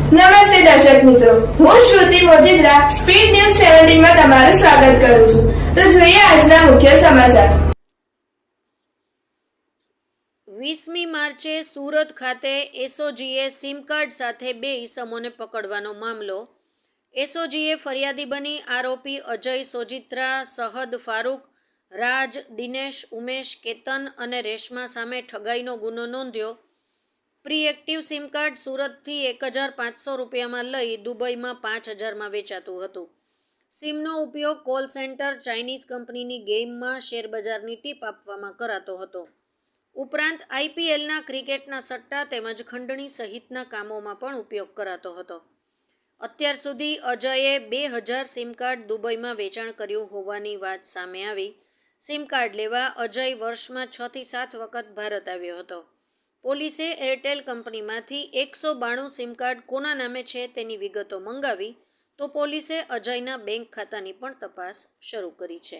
નમસ્તે દર્શક મિત્રો, હું શ્રુતિ મોજીદ્રા સ્પીડ ન્યૂઝ 17 માં તમારું સ્વાગત કરું છું. તો જોઈએ આજના મુખ્ય સમાચાર. 20મી માર્ચે સુરત ખાતે એસઓજીએ સિમ કાર્ડ સાથે 2 ઈસમોને પકડવાનો મામલો. એસઓજીએ ફરિયાદી બની આરોપી અજય સોજિત્રા, સહદ ફારૂક, રાજ, દિનેશ, ઉમેશ, કેતન અને રેશમા સામે ઠગાઈનો ગુનો નોંધ્યો. પ્રી એક્ટિવ સિમ કાર્ડ સુરતથી 1500 રૂપિયામાં લઈ દુબઈમાં 5000માં વેચાતું હતું. સિમનો ઉપયોગ કોલ સેન્ટર, ચાઇનીઝ કંપનીની ગેમમાં, શેરબજારની ટીપ આપવામાં કરાતો હતો. ઉપરાંત આઈપીએલના ક્રિકેટના સટ્ટા તેમજ ખંડણી સહિતના કામોમાં પણ ઉપયોગ કરાતો હતો. અત્યાર સુધી અજયે 2000 સિમ કાર્ડ દુબઈમાં વેચાણ કર્યું હોવાની વાત સામે આવી. સિમ કાર્ડ લેવા અજય વર્ષમાં 6 થી 7 વખત ભારત આવ્યો હતો. પોલીસે એરટેલ કંપનીમાંથી 192 સિમ કાર્ડ કોના નામે છે તેની વિગતો મંગાવી તો પોલીસે અજયના બેંક ખાતાની પણ તપાસ શરૂ કરી છે.